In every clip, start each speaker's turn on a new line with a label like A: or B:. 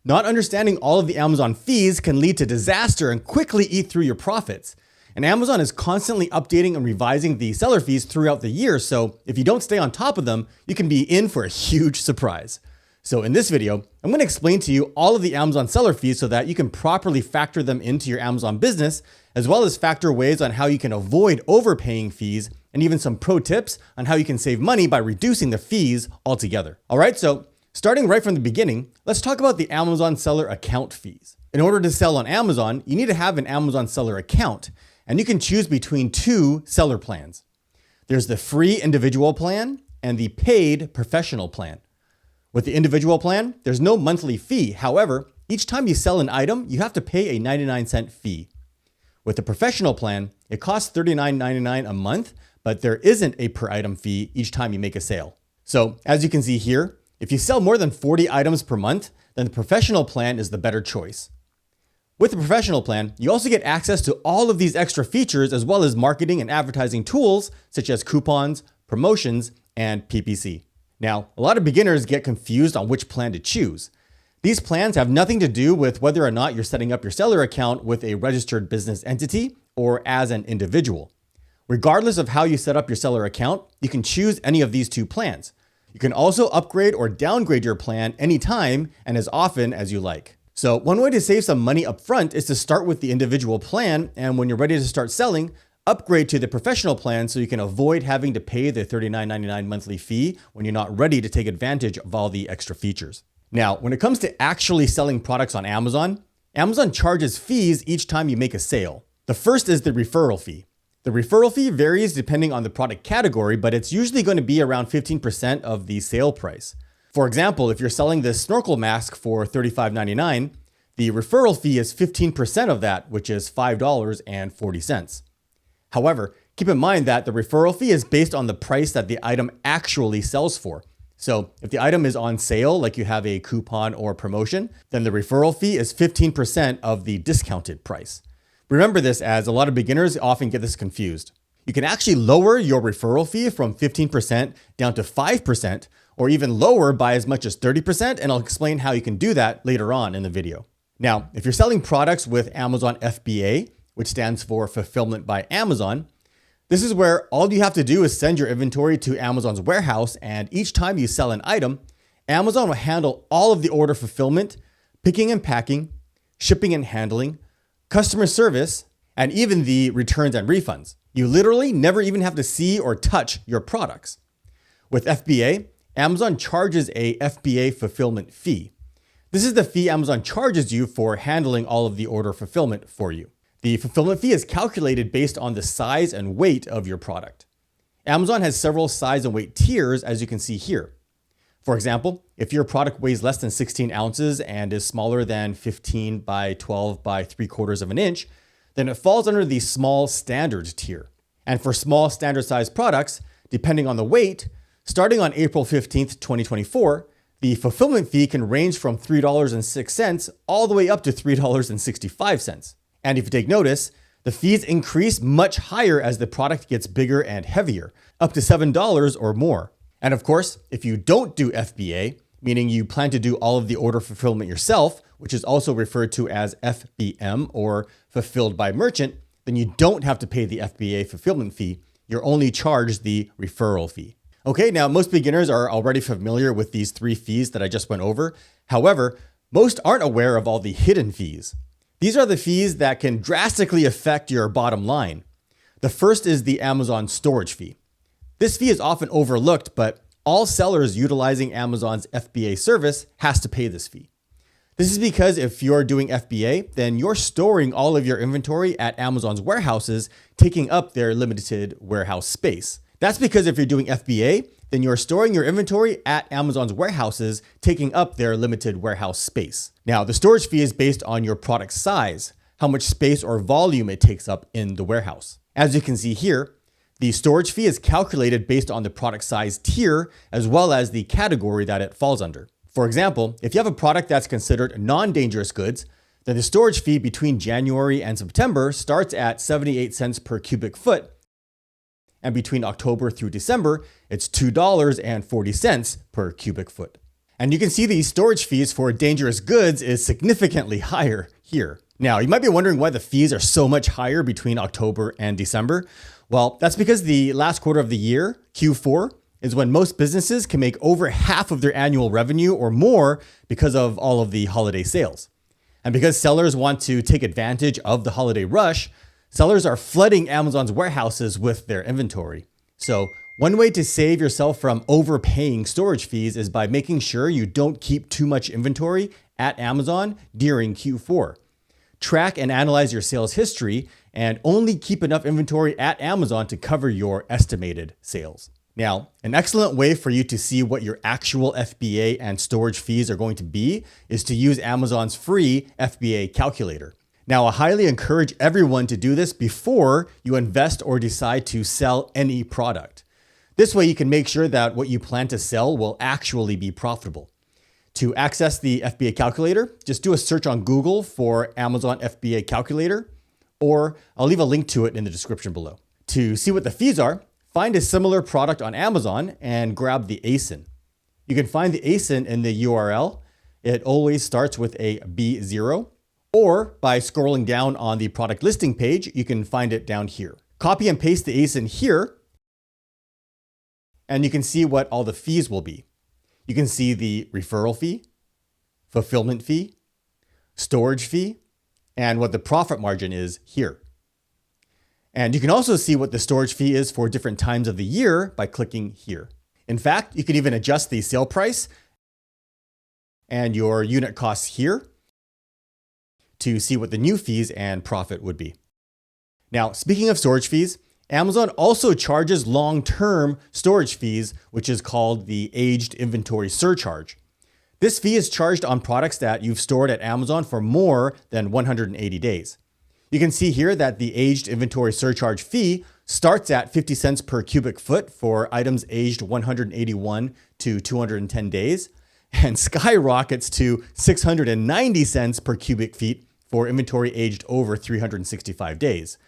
A: Not understanding all of the Amazon fees can lead to disaster and quickly eat through your profits. And Amazon is constantly updating and revising the seller fees throughout the year, so if you don't stay on top of them, you can be in for a huge surprise. So in this video, I'm going to explain to you all of the Amazon seller fees so that you can properly factor them into your Amazon business, as well as factor ways on how you can avoid overpaying fees, and even some pro tips on how you can save money by reducing the fees altogether. All right, so starting right from the beginning, let's talk about the Amazon seller account fees. In order to sell on Amazon, you need to have an Amazon seller account, and you can choose between two seller plans. There's the free individual plan and the paid professional plan. With the individual plan, there's no monthly fee. However, each time you sell an item, you have to pay a 99-cent fee. With the professional plan, it costs $39.99 a month, but there isn't a per item fee each time you make a sale. So as you can see here, if you sell more than 40 items per month, then the professional plan is the better choice. With the professional plan, you also get access to all of these extra features as well as marketing and advertising tools such as coupons, promotions, and PPC. Now, a lot of beginners get confused on which plan to choose. These plans have nothing to do with whether or not you're setting up your seller account with a registered business entity or as an individual. Regardless of how you set up your seller account, you can choose any of these two plans. You can also upgrade or downgrade your plan anytime and as often as you like. So one way to save some money up front is to start with the individual plan, and when you're ready to start selling, upgrade to the professional plan so you can avoid having to pay the $39.99 monthly fee when you're not ready to take advantage of all the extra features. Now, when it comes to actually selling products on Amazon, Amazon charges fees each time you make a sale. The first is the referral fee. The referral fee varies depending on the product category, but it's usually going to be around 15% of the sale price. For example, if you're selling this snorkel mask for $35.99, the referral fee is 15% of that, which is $5.40. However, keep in mind that the referral fee is based on the price that the item actually sells for. So if the item is on sale, like you have a coupon or promotion, then the referral fee is 15% of the discounted price. Remember this, as a lot of beginners often get this confused. You can actually lower your referral fee from 15% down to 5%, or even lower by as much as 30%, and I'll explain how you can do that later on in the video. Now, if you're selling products with Amazon FBA, which stands for Fulfillment by Amazon, this is where all you have to do is send your inventory to Amazon's warehouse, and each time you sell an item, Amazon will handle all of the order fulfillment, picking and packing, shipping and handling, customer service, and even the returns and refunds. You literally never even have to see or touch your products. With FBA, Amazon charges a FBA fulfillment fee. This is the fee Amazon charges you for handling all of the order fulfillment for you. The fulfillment fee is calculated based on the size and weight of your product. Amazon has several size and weight tiers, as you can see here. For example, if your product weighs less than 16 ounces and is smaller than 15 by 12 by 3/4 of an inch, then it falls under the small standard tier. And for small standard size products, depending on the weight, starting on April 15th, 2024, the fulfillment fee can range from $3.06 all the way up to $3.65. And if you take notice, the fees increase much higher as the product gets bigger and heavier, up to $7 or more. And of course, if you don't do FBA, meaning you plan to do all of the order fulfillment yourself, which is also referred to as FBM or Fulfilled by Merchant, then you don't have to pay the FBA fulfillment fee. You're only charged the referral fee. Okay, now most beginners are already familiar with these three fees that I just went over. However, most aren't aware of all the hidden fees. These are the fees that can drastically affect your bottom line. The first is the Amazon storage fee. This fee is often overlooked, but all sellers utilizing Amazon's FBA service has to pay this fee. This is because if you're doing FBA, then you're storing all of your inventory at Amazon's warehouses, taking up their limited warehouse space. That's because if you're doing FBA, then you're storing your inventory at Amazon's warehouses, taking up their limited warehouse space. Now, the storage fee is based on your product size, how much space or volume it takes up in the warehouse. As you can see here, the storage fee is calculated based on the product size tier, as well as the category that it falls under. For example, if you have a product that's considered non-dangerous goods, then the storage fee between January and September starts at 78 cents per cubic foot, and between October through December, it's $2.40 per cubic foot. And you can see the storage fees for dangerous goods is significantly higher here. Now, you might be wondering why the fees are so much higher between October and December. Well, that's because the last quarter of the year, Q4, is when most businesses can make over half of their annual revenue or more because of all of the holiday sales. And because sellers want to take advantage of the holiday rush, sellers are flooding Amazon's warehouses with their inventory. So one way to save yourself from overpaying storage fees is by making sure you don't keep too much inventory at Amazon during Q4. Track and analyze your sales history and only keep enough inventory at Amazon to cover your estimated sales. Now, an excellent way for you to see what your actual FBA and storage fees are going to be is to use Amazon's free FBA Calculator. Now, I highly encourage everyone to do this before you invest or decide to sell any product. This way you can make sure that what you plan to sell will actually be profitable. To access the FBA Calculator, just do a search on Google for Amazon FBA Calculator, or I'll leave a link to it in the description below. To see what the fees are, find a similar product on Amazon and grab the ASIN. You can find the ASIN in the URL. It always starts with a B0, or by scrolling down on the product listing page, you can find it down here. Copy and paste the ASIN here, and you can see what all the fees will be. You can see the referral fee, fulfillment fee, storage fee, and what the profit margin is here. And you can also see what the storage fee is for different times of the year by clicking here. In fact, you can even adjust the sale price and your unit costs here to see what the new fees and profit would be. Now, speaking of storage fees, Amazon also charges long-term storage fees, which is called the aged inventory surcharge. This fee is charged on products that you've stored at Amazon for more than 180 days. You can see here that the aged inventory surcharge fee starts at 50 cents per cubic foot for items aged 181 to 210 days and skyrockets to 690 cents per cubic feet for inventory aged over 365 days.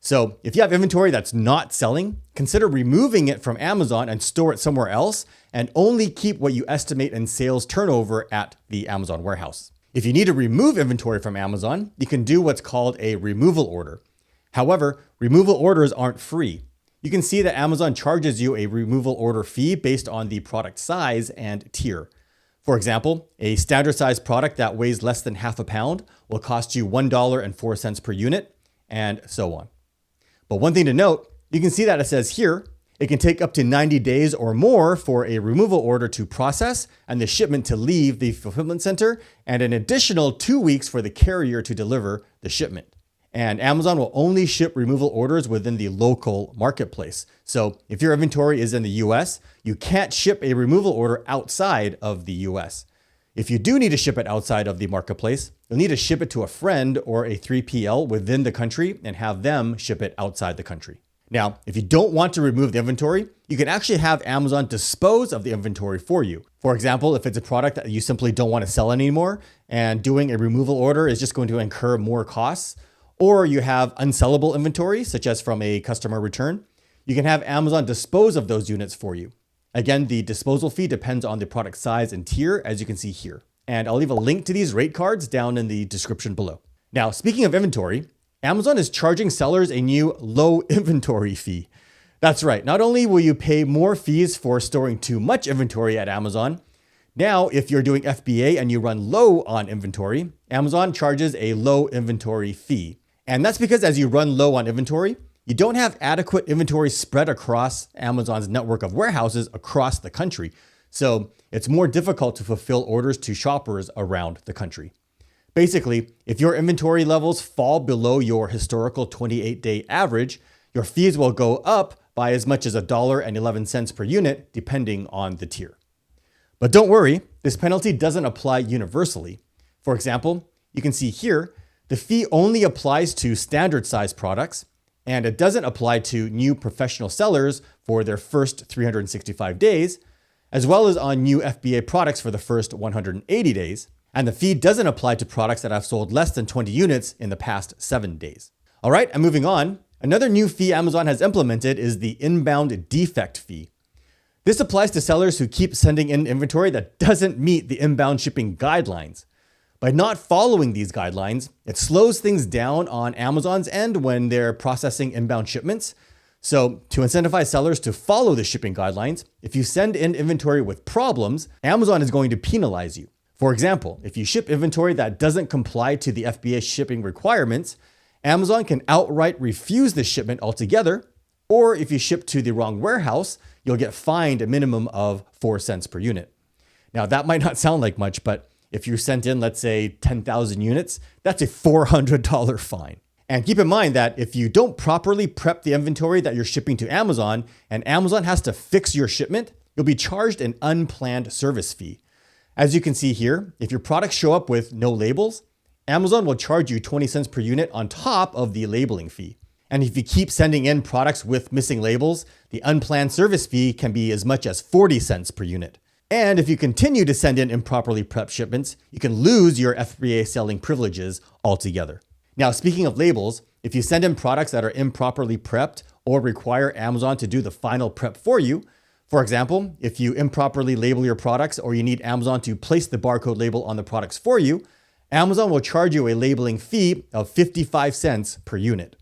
A: So if you have inventory that's not selling, consider removing it from Amazon and store it somewhere else and only keep what you estimate in sales turnover at the Amazon warehouse. If you need to remove inventory from Amazon, you can do what's called a removal order. However, removal orders aren't free. You can see that Amazon charges you a removal order fee based on the product size and tier. For example, a standard size product that weighs less than half a pound will cost you $1.04 per unit, and so on. But one thing to note, you can see that it says here, it can take up to 90 days or more for a removal order to process and the shipment to leave the fulfillment center, and an additional 2 weeks for the carrier to deliver the shipment. And Amazon will only ship removal orders within the local marketplace. So if your inventory is in the US, you can't ship a removal order outside of the US. If you do need to ship it outside of the marketplace, you'll need to ship it to a friend or a 3PL within the country and have them ship it outside the country. Now, if you don't want to remove the inventory, you can actually have Amazon dispose of the inventory for you. For example, if it's a product that you simply don't want to sell anymore and doing a removal order is just going to incur more costs, or you have unsellable inventory, such as from a customer return, you can have Amazon dispose of those units for you. Again, the disposal fee depends on the product size and tier, as you can see here. And I'll leave a link to these rate cards down in the description below. Now, speaking of inventory, Amazon is charging sellers a new low inventory fee. That's right. Not only will you pay more fees for storing too much inventory at Amazon, now if you're doing FBA and you run low on inventory, Amazon charges a low inventory fee. And that's because as you run low on inventory, you don't have adequate inventory spread across Amazon's network of warehouses across the country. So it's more difficult to fulfill orders to shoppers around the country. Basically, if your inventory levels fall below your historical 28-day average, your fees will go up by as much as $1.11 per unit, depending on the tier. But don't worry, this penalty doesn't apply universally. For example, you can see here, the fee only applies to standard size products, and it doesn't apply to new professional sellers for their first 365 days, as well as on new FBA products for the first 180 days. And the fee doesn't apply to products that have sold less than 20 units in the past 7 days. All right, and moving on. Another new fee Amazon has implemented is the inbound defect fee. This applies to sellers who keep sending in inventory that doesn't meet the inbound shipping guidelines. By not following these guidelines, it slows things down on Amazon's end when they're processing inbound shipments. So to incentivize sellers to follow the shipping guidelines, if you send in inventory with problems, Amazon is going to penalize you. For example, if you ship inventory that doesn't comply to the FBA shipping requirements, Amazon can outright refuse the shipment altogether, or if you ship to the wrong warehouse, you'll get fined a minimum of 4 cents per unit. Now, that might not sound like much, but if you sent in, let's say, 10,000 units, that's a $400 fine. And keep in mind that if you don't properly prep the inventory that you're shipping to Amazon, and Amazon has to fix your shipment, you'll be charged an unplanned service fee. As you can see here, if your products show up with no labels, Amazon will charge you 20 cents per unit on top of the labeling fee. And if you keep sending in products with missing labels, the unplanned service fee can be as much as 40 cents per unit. And if you continue to send in improperly prepped shipments, you can lose your FBA selling privileges altogether. Now, speaking of labels, if you send in products that are improperly prepped or require Amazon to do the final prep for you, for example, if you improperly label your products or you need Amazon to place the barcode label on the products for you, Amazon will charge you a labeling fee of 55 cents per unit.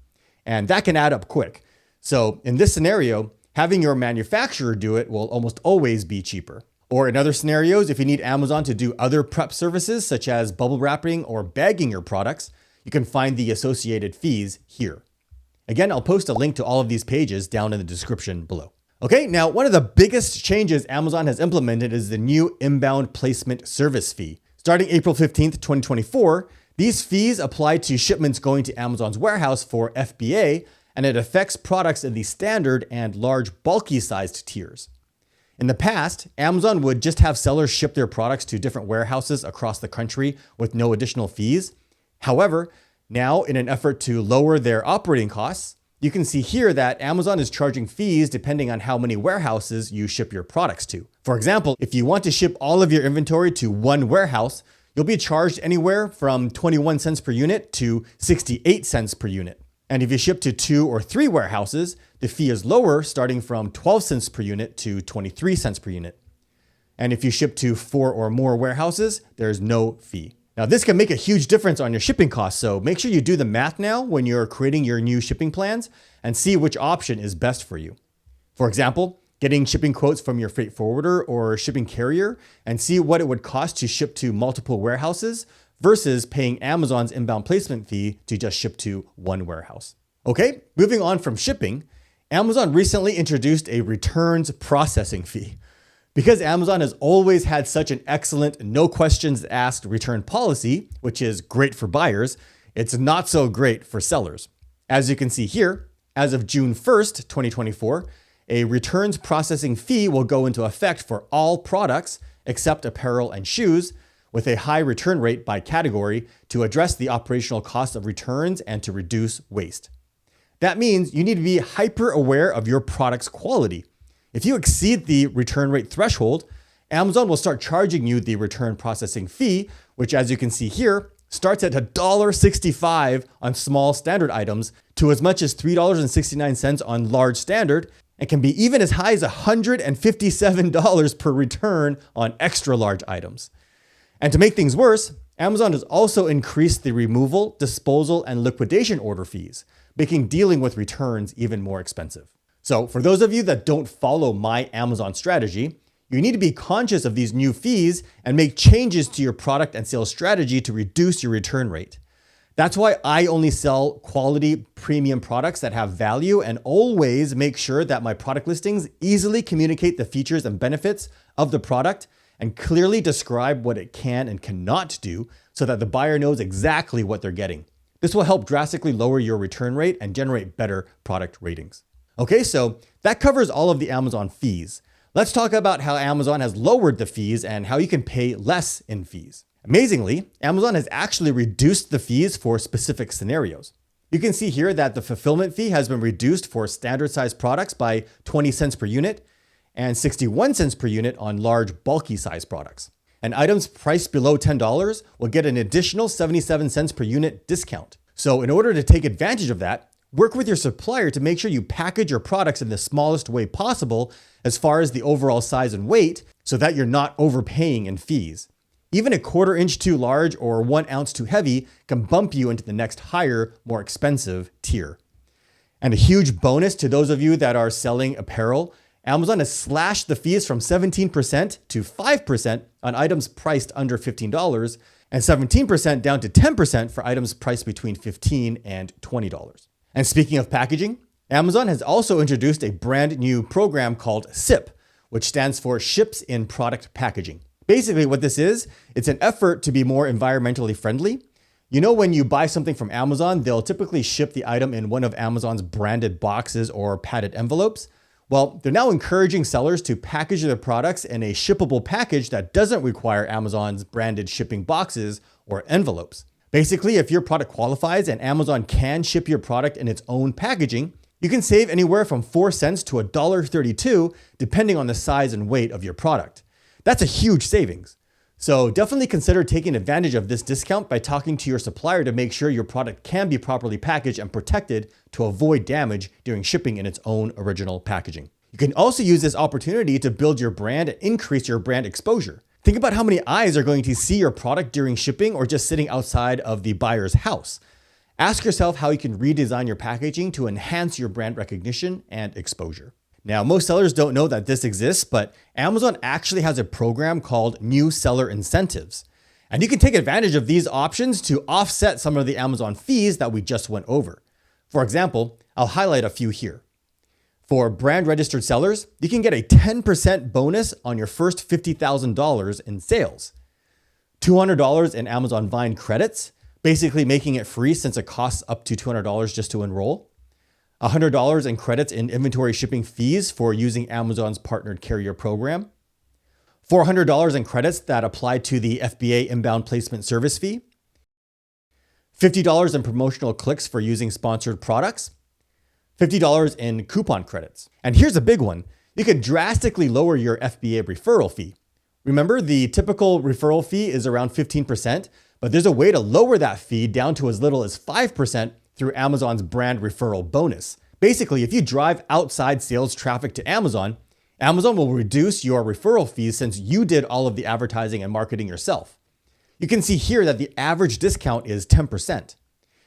A: And that can add up quick. So in this scenario, having your manufacturer do it will almost always be cheaper. Or in other scenarios, if you need Amazon to do other prep services such as bubble wrapping or bagging your products, you can find the associated fees here. Again, I'll post a link to all of these pages down in the description below. Okay, now one of the biggest changes Amazon has implemented is the new inbound placement service fee. Starting April 15th, 2024, these fees apply to shipments going to Amazon's warehouse for FBA, and it affects products in the standard and large bulky sized tiers. In the past, Amazon would just have sellers ship their products to different warehouses across the country with no additional fees. However, now in an effort to lower their operating costs, you can see here that Amazon is charging fees depending on how many warehouses you ship your products to. For example, if you want to ship all of your inventory to one warehouse, you'll be charged anywhere from 21 cents per unit to 68 cents per unit. And if you ship to 2 or 3 warehouses, the fee is lower, starting from 12 cents per unit to 23 cents per unit. And if you ship to 4 or more warehouses, there's no fee. Now, this can make a huge difference on your shipping costs, so make sure you do the math now when you're creating your new shipping plans and see which option is best for you. For example, getting shipping quotes from your freight forwarder or shipping carrier and see what it would cost to ship to multiple warehouses versus paying Amazon's inbound placement fee to just ship to one warehouse. Okay, moving on from shipping, Amazon recently introduced a returns processing fee. Because Amazon has always had such an excellent no questions asked return policy, which is great for buyers, it's not so great for sellers. As you can see here, as of June 1st, 2024, a returns processing fee will go into effect for all products except apparel and shoes, with a high return rate by category to address the operational cost of returns and to reduce waste. That means you need to be hyper aware of your product's quality. If you exceed the return rate threshold, Amazon will start charging you the return processing fee, which, as you can see here, starts at $1.65 on small standard items to as much as $3.69 on large standard, and can be even as high as $157 per return on extra large items. And to make things worse, Amazon has also increased the removal, disposal, and liquidation order fees, making dealing with returns even more expensive. So for those of you that don't follow my Amazon strategy, you need to be conscious of these new fees and make changes to your product and sales strategy to reduce your return rate. That's why I only sell quality premium products that have value and always make sure that my product listings easily communicate the features and benefits of the product and clearly describe what it can and cannot do so that the buyer knows exactly what they're getting. This will help drastically lower your return rate and generate better product ratings. Okay, so that covers all of the Amazon fees. Let's talk about how Amazon has lowered the fees and how you can pay less in fees. Amazingly, Amazon has actually reduced the fees for specific scenarios. You can see here that the fulfillment fee has been reduced for standard size products by 20 cents per unit and 61 cents per unit on large bulky size products. And items priced below $10 will get an additional 77 cents per unit discount. So in order to take advantage of that, Work with your supplier to make sure you package your products in the smallest way possible as far as the overall size and weight so that you're not overpaying in fees. Even a 1/4 inch too large or 1 ounce too heavy can bump you into the next higher, more expensive tier. And a huge bonus to those of you that are selling apparel, Amazon has slashed the fees from 17% to 5% on items priced under $15 and 17% down to 10% for items priced between $15 and $20. And speaking of packaging, Amazon has also introduced a brand new program called SIPP, which stands for Ships in Product Packaging. Basically what this is, it's an effort to be more environmentally friendly. You know, when you buy something from Amazon, they'll typically ship the item in one of Amazon's branded boxes or padded envelopes. Well, they're now encouraging sellers to package their products in a shippable package that doesn't require Amazon's branded shipping boxes or envelopes. Basically, if your product qualifies and Amazon can ship your product in its own packaging, you can save anywhere from 4 cents to $1.32, depending on the size and weight of your product. That's a huge savings. So definitely consider taking advantage of this discount by talking to your supplier to make sure your product can be properly packaged and protected to avoid damage during shipping in its own original packaging. You can also use this opportunity to build your brand and increase your brand exposure. Think about how many eyes are going to see your product during shipping or just sitting outside of the buyer's house. Ask yourself how you can redesign your packaging to enhance your brand recognition and exposure. Now, most sellers don't know that this exists, but Amazon actually has a program called New Seller Incentives. And you can take advantage of these options to offset some of the Amazon fees that we just went over. For example, I'll highlight a few here. For brand registered sellers, you can get a 10% bonus on your first $50,000 in sales, $200 in Amazon Vine credits, basically making it free since it costs up to $200 just to enroll, $100 in credits in inventory shipping fees for using Amazon's partnered carrier program, $400 in credits that apply to the FBA Inbound Placement Service Fee, $50 in promotional clicks for using sponsored products, $50 in coupon credits. And here's a big one. You can drastically lower your FBA referral fee. Remember, the typical referral fee is around 15%, but there's a way to lower that fee down to as little as 5% through Amazon's brand referral bonus. Basically, if you drive outside sales traffic to Amazon, Amazon will reduce your referral fees since you did all of the advertising and marketing yourself. You can see here that the average discount is 10%.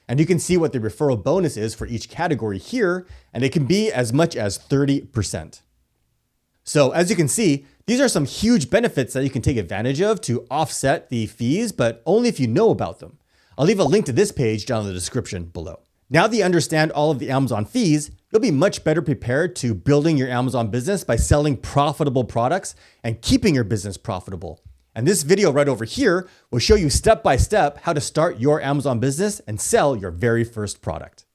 A: And you can see what the referral bonus is for each category here, and it can be as much as 30%. So as you can see, these are some huge benefits that you can take advantage of to offset the fees, but only if you know about them. I'll leave a link to this page down in the description below. Now that you understand all of the Amazon fees, you'll be much better prepared to building your Amazon business by selling profitable products and keeping your business profitable. And this video right over here will show you step by step how to start your Amazon business and sell your very first product.